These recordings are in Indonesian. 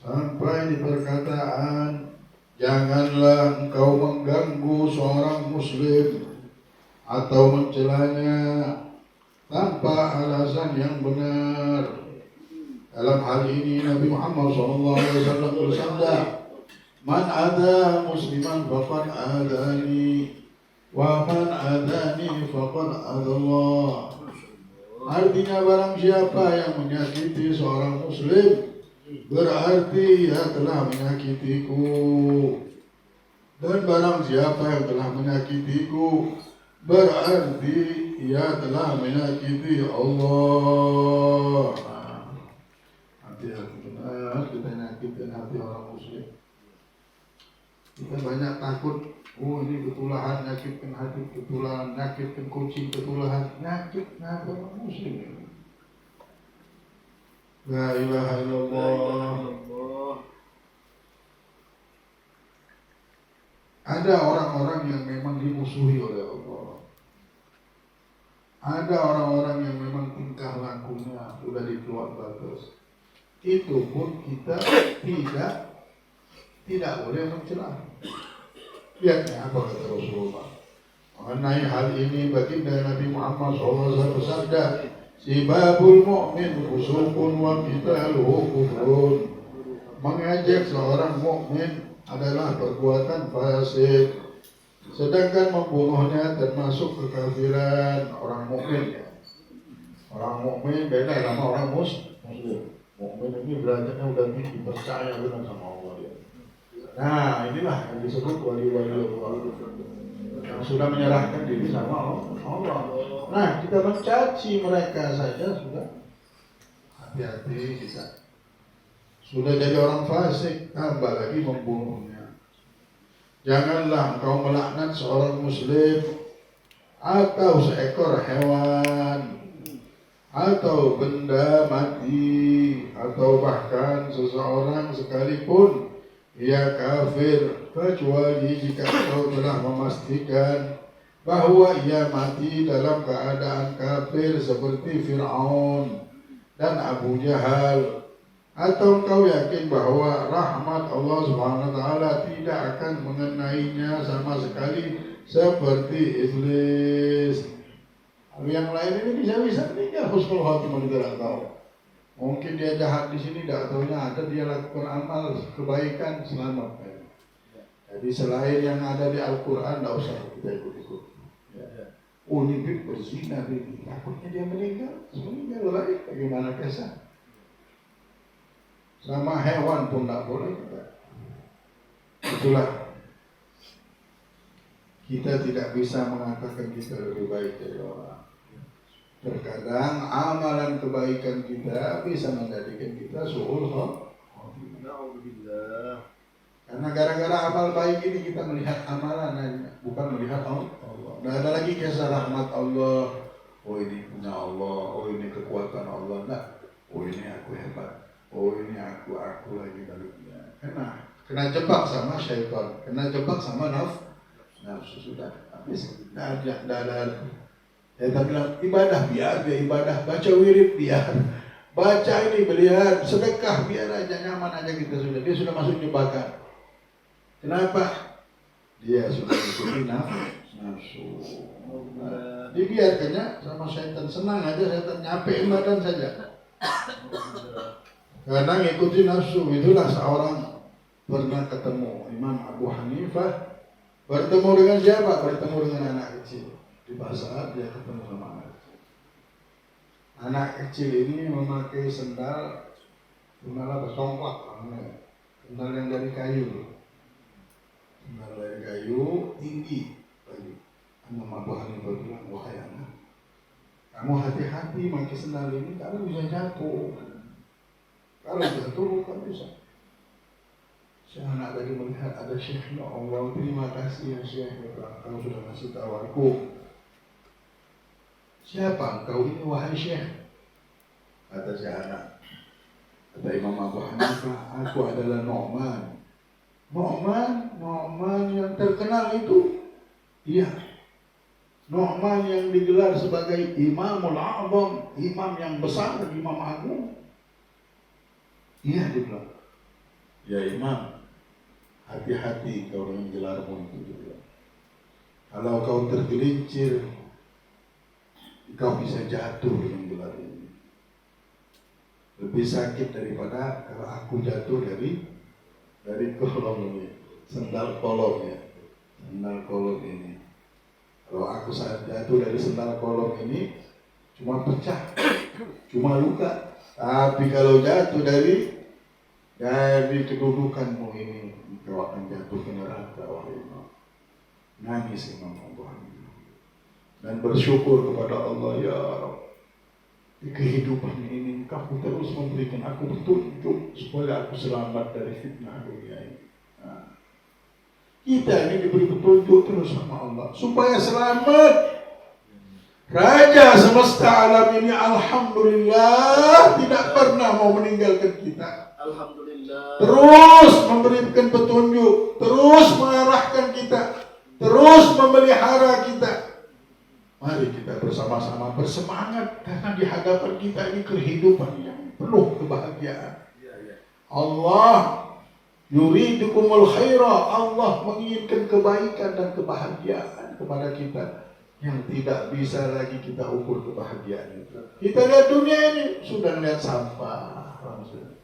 sampai di perkataan, janganlah engkau mengganggu seorang muslim atau mencelanya tanpa alasan yang benar. Dalam hal ini Nabi Muhammad SAW bersabda, man ada musliman faqad adani, wa man adani faqad adallah. Artinya barang siapa yang menyakiti seorang muslim, berarti ia telah menyakitiku. Dan barang siapa yang telah menyakitiku, berarti ia telah menyakiti Allah. Hati-hati benar kita nyakitin hati orang muslim. Kita banyak takut, ini ketulahan, nyakitin hati ketulahan, nyakitin kucing ketulahan, nyakit orang muslim. La ilaha illallah. Ada orang-orang yang memang dimusuhi oleh Allah. Ada orang-orang yang memang tingkah lakunya sudah di luar batas. Itu pun kita tidak boleh mencela. Lihatnya apa kata Rasulullah mengenai hal ini. Baginda Nabi Muhammad SAW bersabda, sibabul mu'min fusuqun wa qitaluhu kufrun. Mengejek seorang mukmin adalah perbuatan fasik, sedangkan membunuhnya termasuk kekafiran. Orang mukmin, orang mukmin beda sama orang muslim. Mukmin ini derajatnya udah tinggi, percaya benar sama Allah dia. Nah, inilah yang disebut wali-wali Allah, yang sudah menyerahkan diri sama Allah. Nah, kita mencaci mereka saja sudah hati-hati kita. Sudah jadi orang fasik, tambah lagi membunuhnya. Janganlah engkau melaknat seorang muslim atau seekor hewan atau benda mati atau bahkan seseorang sekalipun ia kafir, kecuali jika engkau telah memastikan bahwa ia mati dalam keadaan kafir seperti Fir'aun dan Abu Jahal, atau engkau yakin bahwa rahmat Allah Subhanahu wa taala tidak akan mengenainya sama sekali seperti iblis. Yang lain ini bisa-bisa meninggal husnul khotimah, kita tidak tahu. Mungkin dia jahat di sini, tidak tahunya ada dia lakukan amal kebaikan, selamat. Jadi selain yang ada di Al-Quran, tidak usah kita ikut-ikut. Oh, ini berzina, takutnya dia meninggal, meninggal lagi, bagaimana kisah? Sama hewan pun tidak boleh kita. Itulah, kita tidak bisa mengatakan kita lebih baik dari orang. Terkadang amalan kebaikan kita bisa menjadikan kita su'ul khotimah. Karena gara-gara amal baik ini kita melihat amalan, bukan melihat Allah. Tidak ada lagi kisah rahmat Allah. Oh ini punya Allah, oh ini kekuatan Allah. Tidak. Oh ini aku hebat. Oh ini aku lagi baliknya. Kena jebak sama syaitan, kena jebak sama nafsu sudah habis. Tidak ada. Kita bilang ibadah biar dia ibadah, baca wirid biar, baca ini biar, sedekah biar aja, nyaman aja kita sudah. Dia sudah masuk jebakan. Kenapa? Dia sudah mengikuti nafsu. Dibiarkannya sama setan, senang aja setan, nyapein badan saja. Karena ngikuti nafsu. Itulah seorang pernah ketemu Imam Abu Hanifah, bertemu dengan siapa? Bertemu dengan anak kecil. Di pasar dia ketemu sama anak kecil. Anak kecil ini memakai sendal apa? Songklak, sendal yang dari kayu. Sendal dari kayu tinggi. Imam Abu Hanifah bilang, wahai anak, kamu hati-hati pakai sendal ini, kamu bisa jatuh. Kalau jatuh kamu bisa. Si anak tadi melihat ada syekh, ya Allah, terima kasih ya syekh, kau sudah ngasih tahu aku. Siapa engkau ini wahai syekh? Kata si anak. Kata Imam Abu Hanifah, aku adalah Nu'man. Nu'man yang terkenal itu. Iya. Nu'man yang digelar sebagai Imamul A'zam, imam yang besar, imam agung. Iya, dia bilang. Ya Imam, hati-hati kau dengan gelarmu itu juga. Kalau kau tergelincir, kau bisa jatuh dengan gelar ini. Lebih sakit daripada kalau aku jatuh dari kolong ini, sendal kolong ya, sendal kolong ini. Kalau aku saat jatuh dari sendal kolong ini, cuma pecah, cuma luka. Tapi kalau jatuh dari kedudukanmu ini, kau akan jatuh ke neraka, wahai Imam. Nangis Imam Allah dan bersyukur kepada Allah, ya Rabb, di kehidupan ini Kau terus memberikan aku petunjuk supaya aku selamat dari fitnah dunia ini. Nah, kita ini diberi petunjuk terus sama Allah supaya selamat. Raja semesta alam ini alhamdulillah tidak pernah mau meninggalkan kita. Alhamdulillah. Terus memberikan petunjuk, terus mengarahkan kita, terus memelihara kita. Mari kita bersama-sama bersemangat karena di hadapan kita ini kehidupan yang penuh kebahagiaan. Allah yuridukumul khaira, Allah menginginkan kebaikan dan kebahagiaan kepada kita yang tidak bisa lagi kita ukur kebahagiaan itu. Kita lihat dunia ini sudah lihat sampah langsung.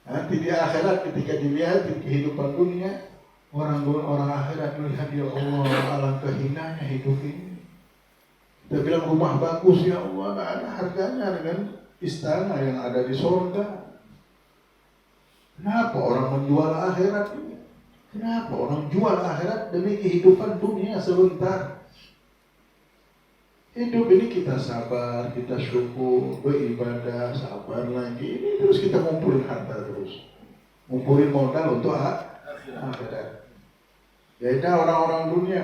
Nanti di akhirat ketika dilihat di kehidupan dunia, orang akhirat melihat, ya Allah, alangkah hinanya hidup ini. Kita bilang rumah bagus, ya Allah, tidak ada harganya dengan istana yang ada di surga. Kenapa orang menjual akhirat ini? Kenapa orang jual akhirat demi kehidupan dunia sebentar? Hidup ini kita sabar, kita syukur, beribadah, sabar lagi. Ini terus kita ngumpulin harta terus. Ngumpulin modal untuk akhirat. Beda orang-orang dunia,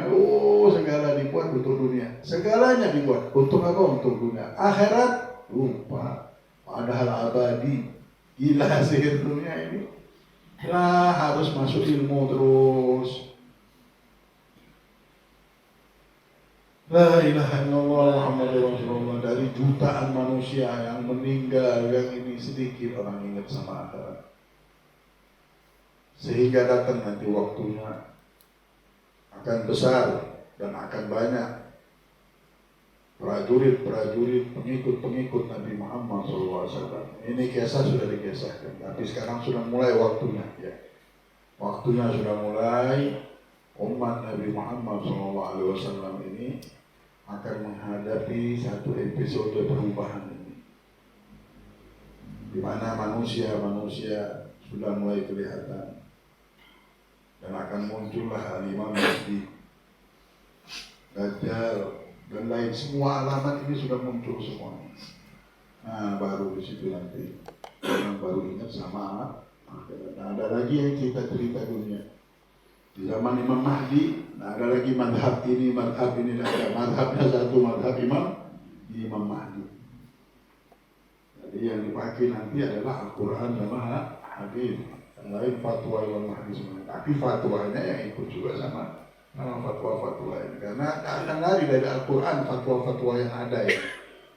segala dibuat untuk dunia. Segalanya dibuat untuk apa? Untuk dunia. Akhirat lupa. Padahal abadi. Gila sihir dunia ini. Lah harus masuk ilmu terus. La ilaha illallah Muhammadur Rasulullah. Dari jutaan manusia yang meninggal, yang ini sedikit orang ingat sama akhirat. Sehingga datang nanti waktunya akan besar dan akan banyak prajurit-prajurit, pengikut-pengikut Nabi Muhammad SAW. Ini kisah sudah dikisahkan, tapi sekarang sudah mulai waktunya. Ya. Waktunya sudah mulai. Umat Nabi Muhammad SAW ini akan menghadapi satu episode perubahan ini, di mana manusia sudah mulai kelihatan. Dan akan muncullah Al-Imam Mahdi, Dajjal, dan lain semua alamat ini sudah muncul semuanya. Nah, baru di situ nanti orang baru ingat sama akhirat. Nah, ada lagi yang kita cerita dunia. Di zaman Imam Mahdi, nah ada lagi madhab ini, dan ada madhabnya satu, madhab Imam Mahdi. Jadi yang dipakai nanti adalah Al-Quran sama hadis. Yang lain fatwa Imam Mahdi semuanya. Tapi fatwanya yang ikut juga sama fatwa-fatwa ini. Karena akan lari dari Al-Quran fatwa-fatwa yang ada ya.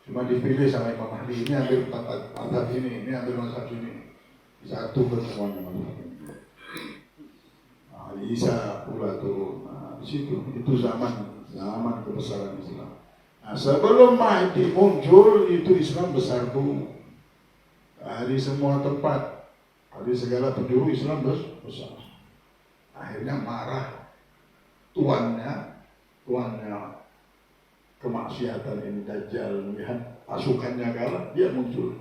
Cuma dipilih sama Imam Mahdi, ini ambil madhab ini ambil mazhab ini. Disatukan semuanya mazhab ini. Nah, Isa pula turun. Nah, di situ itu zaman kebesaran Islam. Nah, sebelum Mahdi muncul itu Islam besar dulu. Dari semua tempat. Dari segala penjuru Islam besar. Akhirnya marah tuannya kemaksiatan ini, Dajjal, melihat pasukannya kalah, dia muncul.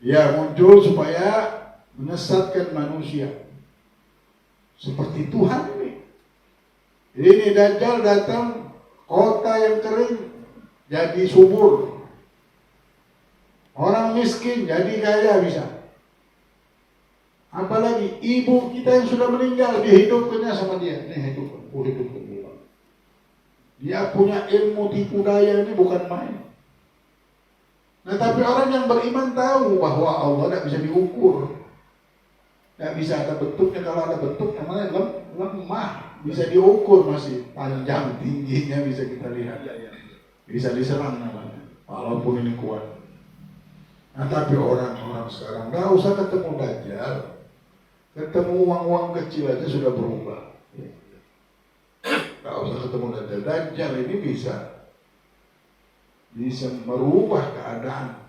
Dia muncul supaya menyesatkan manusia. Seperti Tuhan ini. Ini Dajjal datang, kota yang kering jadi subur. Orang miskin jadi kaya bisa. Apalagi ibu kita yang sudah meninggal dihidupkannya sama dia. Ini hidupkan dia. Dia punya ilmu tipu daya ini bukan main. Nah, tapi orang yang beriman tahu bahwa Allah tidak bisa diukur. Tidak bisa ada bentuknya. Kalau ada bentuk namanya lemah. Bisa diukur, masih panjang tingginya bisa kita lihat. Bisa diserang namanya. Walaupun ini kuat. Nah, tapi orang-orang sekarang nggak usah ketemu Dajjal, ketemu uang-uang kecil aja sudah berubah. Nggak usah ketemu Dajjal. Dajjal ini bisa merubah keadaan.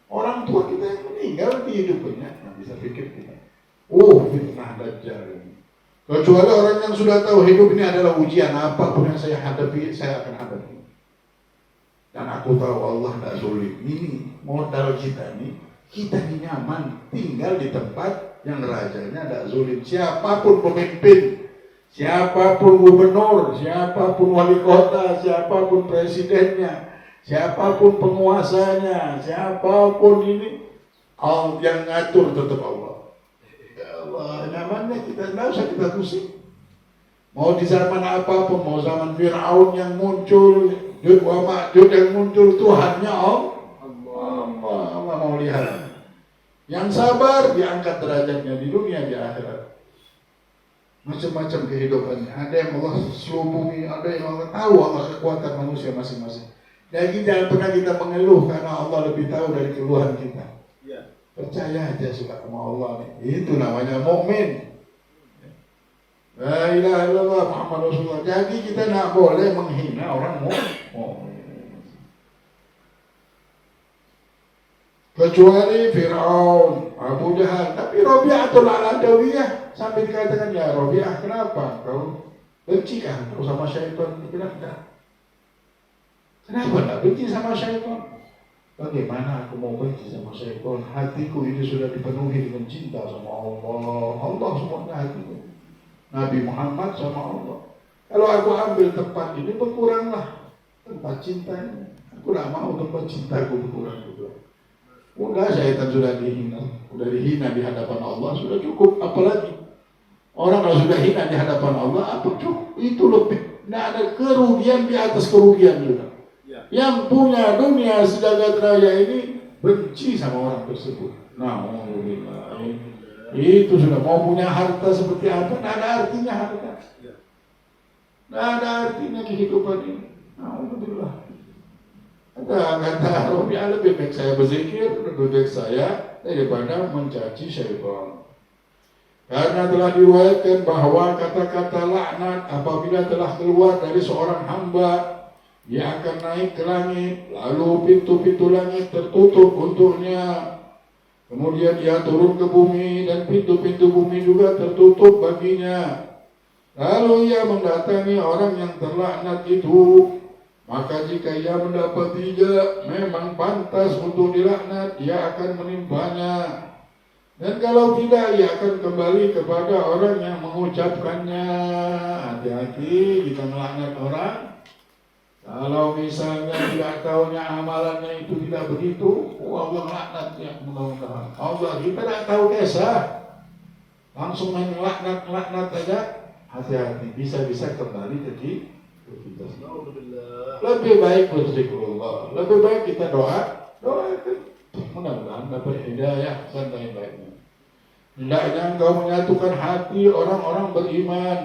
Orang tua kita yang meninggal dihidupkannya, nggak bisa pikir kita. Fitnah Dajjal ini. Kecuali orang yang sudah tahu hidup ini adalah ujian, apapun yang saya hadapi, saya akan hadapi. Dan aku tahu Allah tidak sulit. Ini modal kita nih. Kita ini nyaman tinggal di tempat yang rajanya tidak sulit. Siapapun pemimpin, siapapun gubernur, siapapun wali kota, siapapun presidennya, siapapun penguasanya, siapapun ini, Allah yang ngatur tetap Allah. Ya Allah, nyamannya kita tidak usah kita pusing. Mau di zaman apapun, mau zaman Fir'aun yang muncul, Yud wa Ma'jud yang muncul, Tuhannya Allah mau lihat. Yang sabar diangkat derajatnya di dunia, di akhirat. Macam-macam kehidupannya. Ada yang Allah selubungi, ada yang Allah tahu Allah kekuatan manusia masing-masing. Jadi jangan pernah kita mengeluh karena Allah lebih tahu dari keluhan kita. Percaya aja suka sama Allah. Itu namanya mukmin. La ilaha illallah Muhammad Rasulullah. Jadi kita tidak boleh menghina orang mukmin. Kecuali Fir'aun, Abu Jahal. Tapi Rabi'atul Adawiyah sampai dikatakan, ya Rabi'ah, kenapa kau benci kau sama syaitan? Dia bilang, enggak. Kenapa enggak benci sama syaitan? Bagaimana aku mau benci sama syaitan? Hatiku ini sudah dipenuhi dengan cinta sama Allah. Allah semuanya hatiku. Nabi Muhammad sama Allah. Kalau aku ambil tempat ini, berkuranglah tempat cintanya. Aku tidak mau tempat cintaku berkurang juga. Udah syaitan sudah dihina di hadapan Allah, sudah cukup. Apalagi orang kalau sudah hina di hadapan Allah, apa cukup? Itu lebih, tidak ada kerugian di atas kerugian juga. Yang punya dunia sejagat raya ini benci sama orang tersebut. Alhamdulillah. Itu sudah mau punya harta seperti apa? Tidak ada artinya harta. Tidak ada artinya kehidupan ini. Alhamdulillah. Kata Rabi'ah, lebih baik saya berzikir, lebih baik saya daripada mencaci syaitan. Karena telah diriwayatkan bahwa kata-kata laknat apabila telah keluar dari seorang hamba, dia akan naik ke langit, lalu pintu-pintu langit tertutup untuknya. Kemudian dia turun ke bumi dan pintu-pintu bumi juga tertutup baginya. Lalu ia mendatangi orang yang terlaknat itu. Maka jika ia mendapatinya memang pantas untuk dilaknat, ia akan menimpanya. Dan kalau tidak, ia akan kembali kepada orang yang mengucapkannya. Hati-hati kita melaknat orang. Kalau misalnya tidak tahunya amalannya itu tidak begitu, Allah laknatnya mudah-mudahan. Allah kita tidak tahu kisah, langsung main laknat saja. Hati-hati, bisa-bisa kembali ke kita. Lebih baik berzikrullah, lebih baik kita doakan, mudah-mudahan dapat hidayah dan lain-lainnya. Hendaknya engkau menyatukan hati orang-orang beriman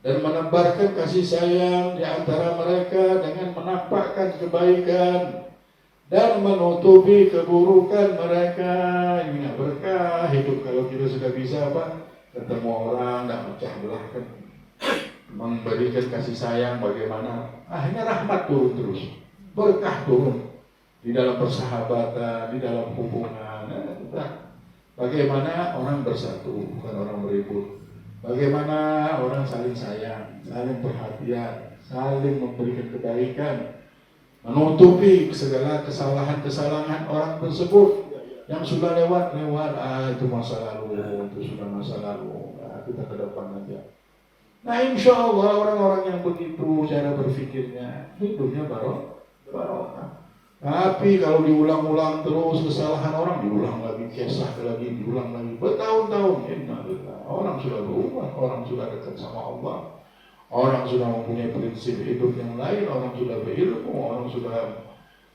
dan menebarkan kasih sayang di antara mereka dengan menampakkan kebaikan dan menutupi keburukan mereka. Ini berkah hidup kalau kita sudah bisa ketemu orang dan pecah belah, memberikan kasih sayang bagaimana. Akhirnya rahmat turun terus, berkah turun di dalam persahabatan, di dalam hubungan. Bagaimana orang bersatu, bukan orang beribut. Bagaimana orang saling sayang, saling perhatian, saling memberikan kebaikan, menutupi segala kesalahan-kesalahan orang tersebut yang sudah lewat. Itu masa lalu, itu sudah masa lalu. Kita ke depan aja. Nah, insya Allah orang-orang yang begitu cara berfikirnya, hidupnya barokah. Tapi kalau diulang-ulang terus kesalahan orang, diulang lagi, kisah lagi, diulang lagi, bertahun-tahun, innalillah. Orang sudah berubah, orang sudah dekat sama Allah, orang sudah mempunyai prinsip hidup yang lain, orang sudah berilmu, orang sudah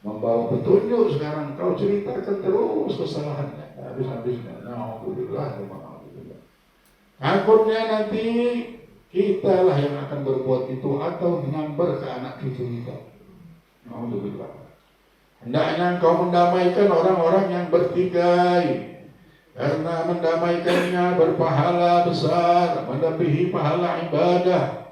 membawa petunjuk. Sekarang kau ceritakan terus kesalahannya, habis-habisnya. Alhamdulillah. Takutnya nanti kita lah yang akan berbuat itu atau menyambar ke anak cucu kita. Alhamdulillah. Hendaknya engkau mendamaikan orang-orang yang bertikai, karena mendamaikannya berpahala besar, melebihi pahala ibadah.